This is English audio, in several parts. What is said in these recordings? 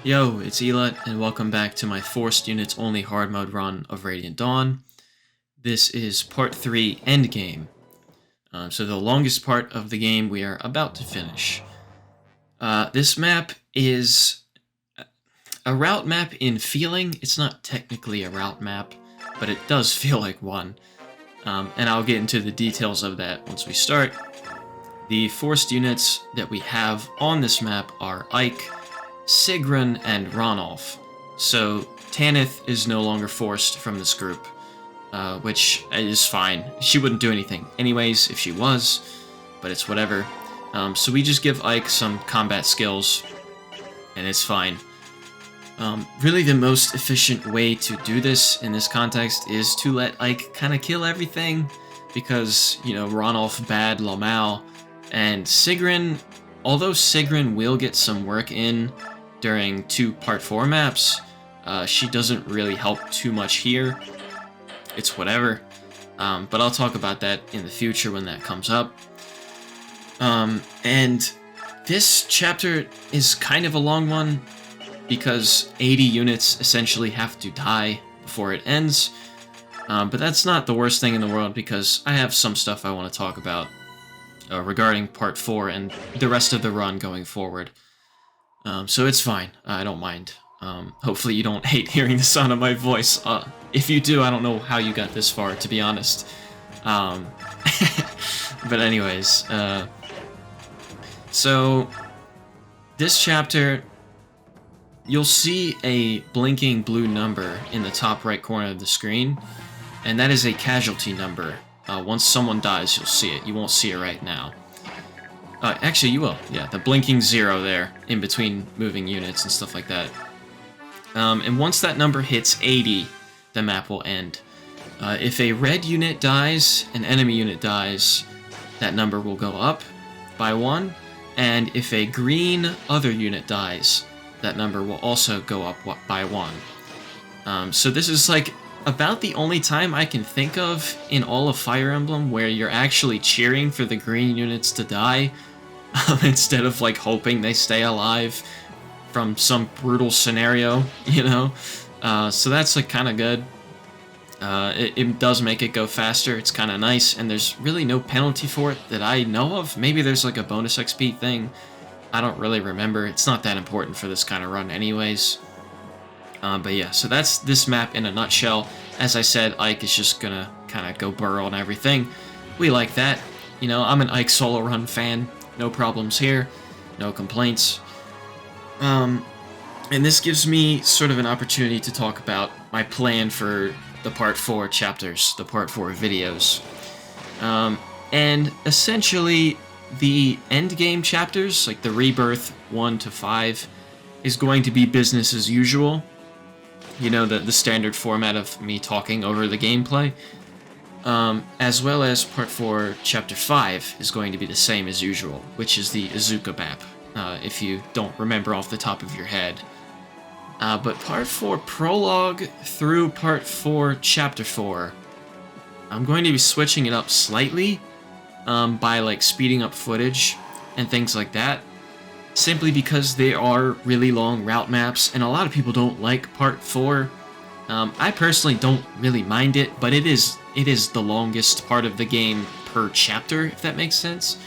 Yo, it's Elut, and welcome back to my Forced Units Only hard mode run of Radiant Dawn. This is Part 3, Endgame. So the longest part of the game we are about to finish. This map is a route map in feeling. It's not technically a route map, but it does feel like one. And I'll get into the details of that once we start. The forced units that we have on this map are Ike, Sigrun, and Ranulf. So Tanith is no longer forced from this group, which is fine. She wouldn't do anything anyways if she was, but it's whatever. So we just give Ike some combat skills, and it's fine. Really the most efficient way to do this in this context is to let Ike kind of kill everything, because, you know, Ranulf bad Lamau, and Sigrun, although Sigrun will get some work in during two Part 4 maps, she doesn't really help too much here. It's whatever. But I'll talk about that in the future when that comes up. And this chapter is kind of a long one, because 80 units essentially have to die before it ends. But that's not the worst thing in the world, because I have some stuff I want to talk about regarding Part 4 and the rest of the run going forward. So it's fine. I don't mind. Hopefully you don't hate hearing the sound of my voice. If you do, I don't know how you got this far, to be honest. But anyways, so this chapter, you'll see a blinking blue number in the top right corner of the screen, and that is a casualty number. Once someone dies, you'll see it. You won't see it right now. Actually, you will. Yeah, the blinking 0 there, in between moving units and stuff like that. And once that number hits 80, the map will end. If a red unit dies, an enemy unit dies, that number will go up by 1. And if a green other unit dies, that number will also go up by 1. So this is like about the only time I can think of in all of Fire Emblem where you're actually cheering for the green units to die, instead of like hoping they stay alive from some brutal scenario, you know? So that's like kind of good. It does make it go faster. It's kind of nice, and there's really no penalty for it that I know of. Maybe there's like a bonus XP thing. I don't really remember. It's not that important for this kind of run anyways. But yeah, so that's this map in a nutshell. As I said, Ike is just gonna kind of go burrow and everything. We like that. You know, I'm an Ike solo run fan. No problems here. No complaints. And this gives me sort of an opportunity to talk about my plan for the Part 4 chapters, the Part 4 videos. And essentially, the Endgame chapters, like the Rebirth 1 to 5, is going to be business as usual. You know, the standard format of me talking over the gameplay. As well as Part 4, Chapter 5 is going to be the same as usual, which is the Izuka map, if you don't remember off the top of your head. But Part 4 Prologue through Part 4 Chapter 4, I'm going to be switching it up slightly, by like speeding up footage and things like that, simply because they are really long route maps, and a lot of people don't like Part 4. I personally don't really mind it, but it is the longest part of the game per chapter, if that makes sense.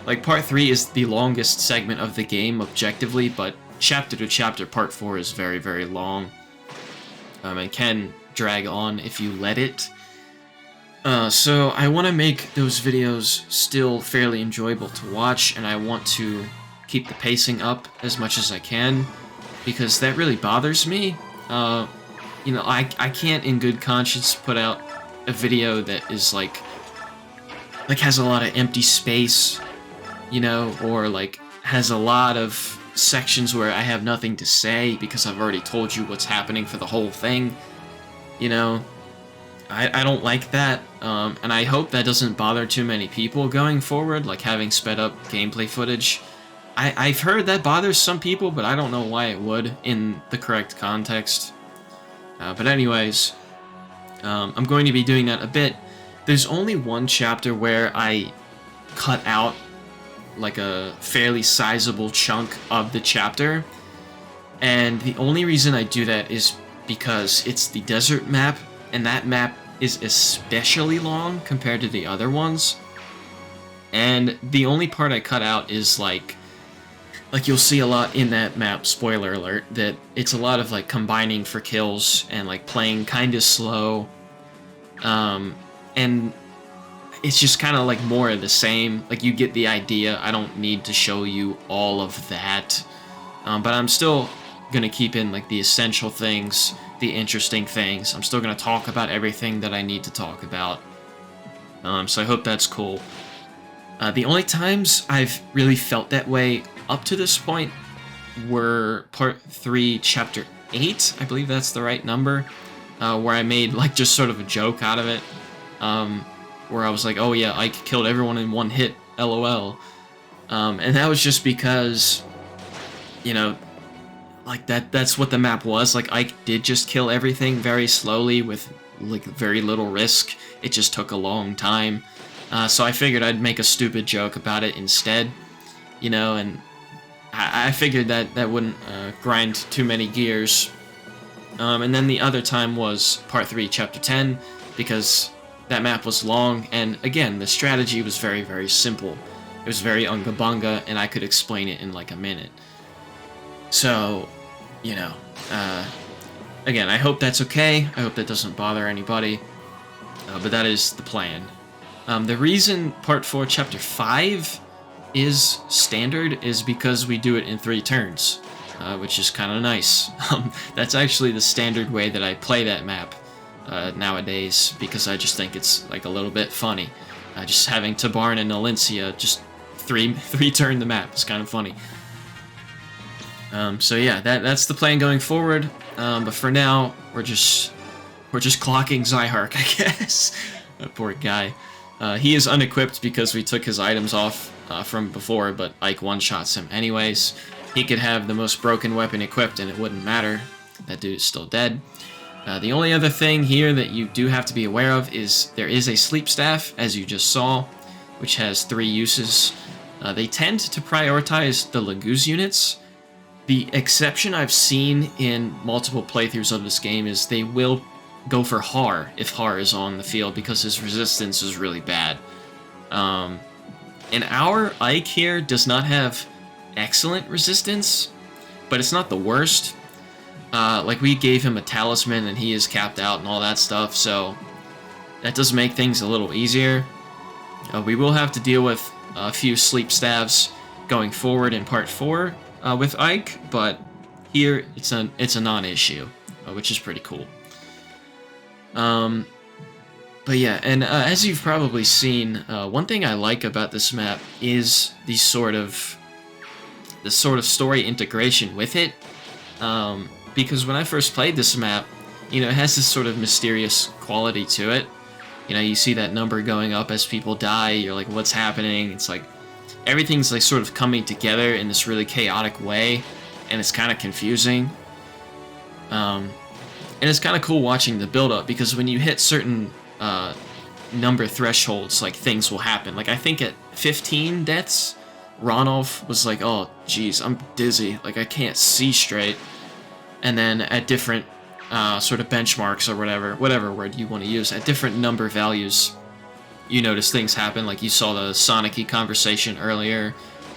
Like, Part 3 is the longest segment of the game, objectively, but chapter to chapter, Part 4 is very, very long. And can drag on if you let it. So I want to make those videos still fairly enjoyable to watch, and I want to keep the pacing up as much as I can, because that really bothers me. You know, I can't in good conscience put out a video that is like has a lot of empty space, you know, or like has a lot of sections where I have nothing to say because I've already told you what's happening for the whole thing, you know. I don't like that, and I hope that doesn't bother too many people going forward, like having sped up gameplay footage. I've heard that bothers some people, but I don't know why it would in the correct context. But anyways, I'm going to be doing that a bit. There's only one chapter where I cut out like a fairly sizable chunk of the chapter, And the only reason I do that is because it's the desert map, and that map is especially long compared to the other ones. And the only part I cut out is like you'll see a lot in that map, spoiler alert, that it's a lot of like combining for kills and like playing kind of slow. And it's just kind of like more of the same. Like, you get the idea. I don't need to show you all of that. But I'm still gonna keep in like the essential things, the interesting things. I'm still gonna talk about everything that I need to talk about. So I hope that's cool. The only times I've really felt that way up to this point were Part 3, Chapter 8, I believe that's the right number, where I made like just sort of a joke out of it, where I was like, oh yeah, Ike killed everyone in one hit, lol. And that was just because, you know, like that's what the map was. Like, Ike did just kill everything very slowly with like very little risk. It just took a long time. So I figured I'd make a stupid joke about it instead, you know, and I figured that wouldn't grind too many gears. And then the other time was Part 3, Chapter 10, because that map was long, and again, the strategy was very, very simple. It was very unga bunga, and I could explain it in like a minute. So, you know, again, I hope that's okay. I hope that doesn't bother anybody, but that is the plan. The reason Part 4, Chapter 5 is standard is because we do it in 3 turns, which is kind of nice. That's actually the standard way that I play that map nowadays, because I just think it's like a little bit funny. Just having Tabarn and Nalencia just three turn the map is kind of funny. So yeah, that's the plan going forward. But for now, we're just clocking Zyhark, I guess. That poor guy. He is unequipped because we took his items off from before, but Ike one-shots him anyways. He could have the most broken weapon equipped and it wouldn't matter. That dude is still dead. The only other thing here that you do have to be aware of is there is a sleep staff, as you just saw, which has 3 uses. They tend to prioritize the Laguz units. The exception I've seen in multiple playthroughs of this game is they will go for Har if Har is on the field, because his resistance is really bad. And our Ike here does not have excellent resistance, but it's not the worst. Like, we gave him a talisman and he is capped out and all that stuff, so that does make things a little easier. We will have to deal with a few sleep staves going forward in Part 4 with Ike, but here it's a non-issue, which is pretty cool. But yeah, and as you've probably seen, one thing I like about this map is the sort of story integration with it. Because when I first played this map, you know, it has this sort of mysterious quality to it. You know, you see that number going up as people die, you're like, what's happening? It's like, everything's like sort of coming together in this really chaotic way, and it's kind of confusing. And it's kind of cool watching the build-up, because when you hit certain number thresholds, like, things will happen. Like, I think at 15 deaths, Ranulf was like, oh, geez, I'm dizzy. Like, I can't see straight. And then at different sort of benchmarks or whatever word you want to use, at different number values, you notice things happen. Like, you saw the Sonic-y conversation earlier.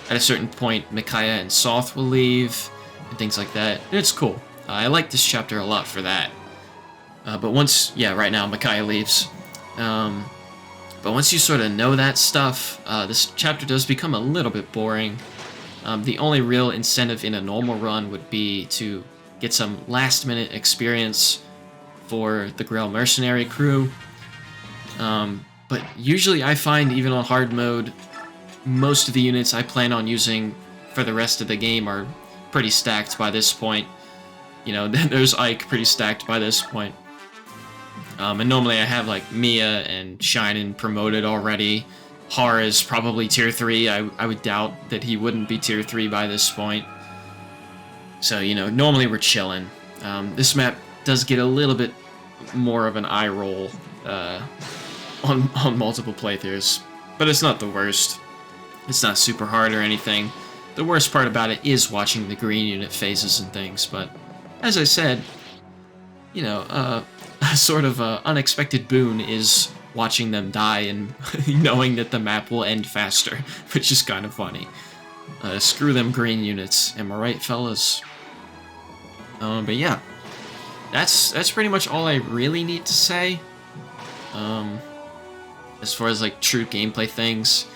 At a certain point, Micaiah and Soth will leave, and things like that. It's cool. I like this chapter a lot for that. But once, yeah, right now Micaiah leaves. But once you sort of know that stuff, this chapter does become a little bit boring. The only real incentive in a normal run would be to get some last-minute experience for the Grail Mercenary crew. But usually I find, even on hard mode, most of the units I plan on using for the rest of the game are pretty stacked by this point. You know, there's Ike pretty stacked by this point. And normally I have, like, Mia and Shinen promoted already. Har is probably tier 3. I would doubt that he wouldn't be tier 3 by this point. So, you know, normally we're chilling. This map does get a little bit more of an eye roll on multiple playthroughs. But it's not the worst. It's not super hard or anything. the worst part about it is watching the green unit phases and things, but as I said, you know, a sort of unexpected boon is watching them die and knowing that the map will end faster, which is kind of funny. Screw them green units, am I right, fellas? But yeah, that's pretty much all I really need to say. As far as like true gameplay things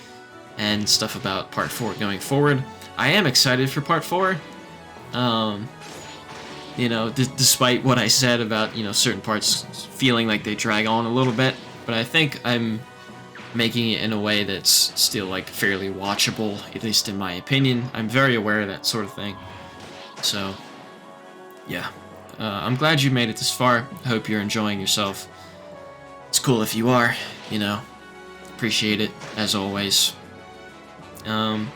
and stuff about Part 4 going forward. I am excited for Part 4. You know, despite what I said about, you know, certain parts feeling like they drag on a little bit, but I think I'm making it in a way that's still like fairly watchable, at least in my opinion. I'm very aware of that sort of thing. So, yeah. I'm glad you made it this far. I hope you're enjoying yourself. It's cool if you are, you know. Appreciate it, as always. Yeah,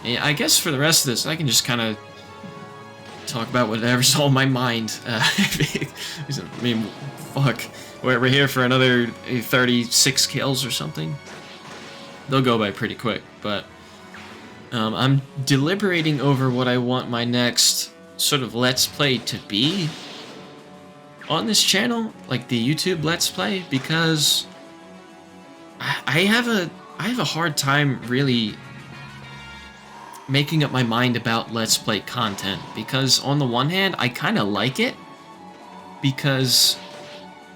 I guess for the rest of this, I can just kind of talk about whatever's on my mind. I mean, fuck. We're here for another 36 kills or something. They'll go by pretty quick, but I'm deliberating over what I want my next sort of Let's Play to be on this channel, like the YouTube Let's Play, because I have a hard time really making up my mind about Let's Play content, because on the one hand, I kind of like it, because,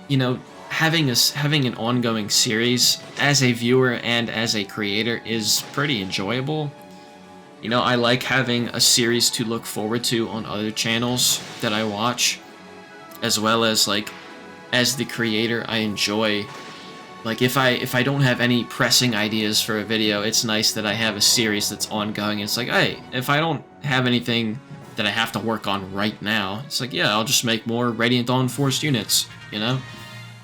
you know, having an ongoing series as a viewer and as a creator is pretty enjoyable. You know, I like having a series to look forward to on other channels that I watch, as well as, like, as the creator, I enjoy, like, if I don't have any pressing ideas for a video, it's nice that I have a series that's ongoing. It's like, hey, if I don't have anything that I have to work on right now, it's like, yeah, I'll just make more Radiant Dawn Forced units, you know?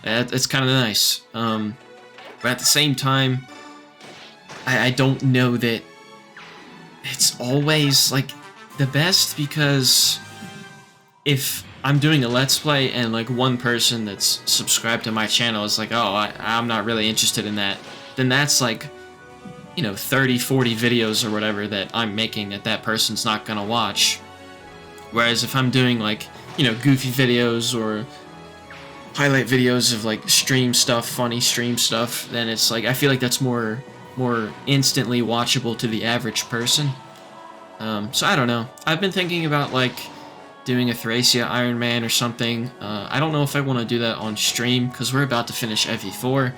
It's kind of nice. But at the same time, I don't know that it's always, like, the best, because if I'm doing a Let's Play and, like, one person that's subscribed to my channel is like, oh, I'm not really interested in that, then that's, like, you know, 30, 40 videos or whatever that I'm making that person's not gonna watch. Whereas if I'm doing, like, you know, goofy videos or highlight videos of, like, stream stuff, funny stream stuff, then it's, like, I feel like that's more instantly watchable to the average person. So I don't know. I've been thinking about, like, doing a Thracia Iron Man or something. I don't know if I want to do that on stream, because we're about to finish FE4.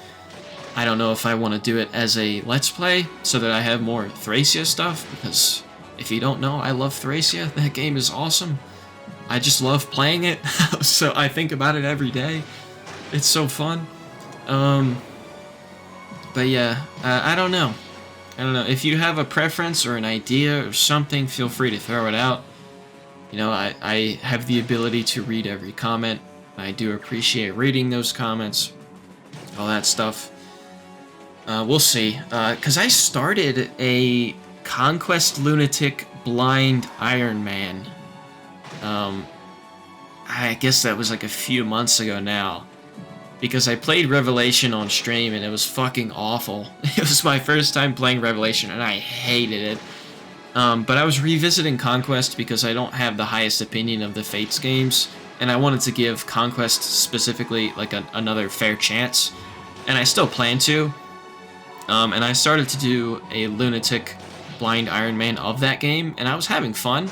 I don't know if I want to do it as a Let's Play, so that I have more Thracia stuff, because if you don't know, I love Thracia. That game is awesome. I just love playing it, so I think about it every day. It's so fun. But yeah, I don't know. I don't know. If you have a preference or an idea or something, feel free to throw it out. You know, I have the ability to read every comment. I do appreciate reading those comments. All that stuff. We'll see. Because I started a Conquest Lunatic Blind Iron Man. I guess that was like a few months ago now. Because I played Revelation on stream and it was fucking awful. It was my first time playing Revelation and I hated it. But I was revisiting Conquest because I don't have the highest opinion of the Fates games, and I wanted to give Conquest specifically like another fair chance, and I still plan to. And I started to do a Lunatic Blind Iron Man of that game, and I was having fun,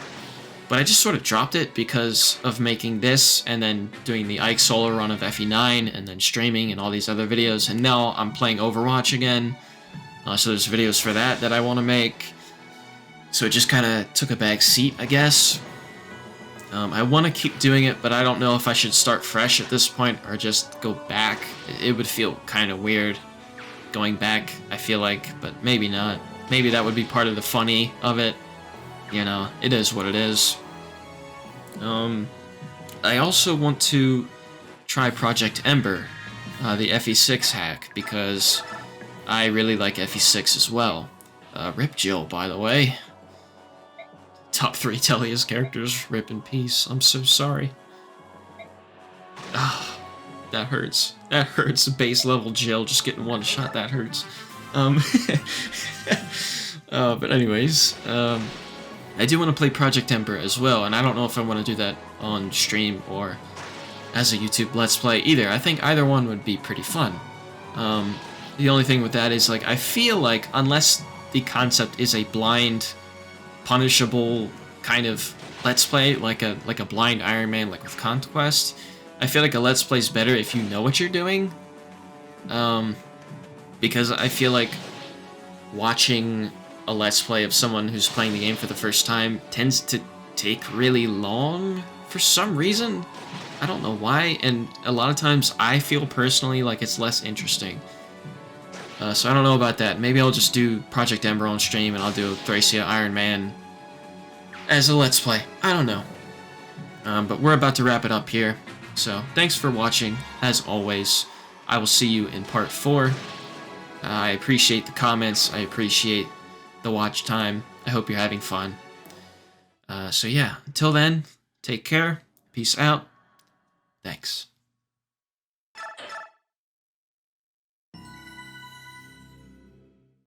but I just sort of dropped it because of making this, and then doing the Ike solo run of FE9, and then streaming and all these other videos, and now I'm playing Overwatch again, so there's videos for that I want to make. So it just kind of took a back seat, I guess. I want to keep doing it, but I don't know if I should start fresh at this point or just go back. It would feel kind of weird going back, I feel like, but maybe not. Maybe that would be part of the funny of it. You know, it is what it is. I also want to try Project Ember, the FE6 hack, because I really like FE6 as well. Rip Jill, by the way. Top 3 Tellia's characters, rip in peace. I'm so sorry. Ah, that hurts. That hurts. Base level Jill just getting one shot, that hurts. But anyways, I do want to play Project Ember as well, and I don't know if I want to do that on stream or as a YouTube Let's Play either. I think either one would be pretty fun. The only thing with that is, like, I feel like unless the concept is a blind, punishable kind of Let's Play, like a blind Iron Man, like with Conquest, I feel like a Let's Play is better if you know what you're doing. Because I feel like watching a Let's Play of someone who's playing the game for the first time tends to take really long for some reason. I don't know why, and a lot of times I feel personally like it's less interesting. So I don't know about that. Maybe I'll just do Project Ember on stream and I'll do Thracia Iron Man as a Let's Play. I don't know. But we're about to wrap it up here. So thanks for watching. As always, I will see you in part 4. I appreciate the comments. I appreciate the watch time. I hope you're having fun. So yeah, until then, take care. Peace out. Thanks.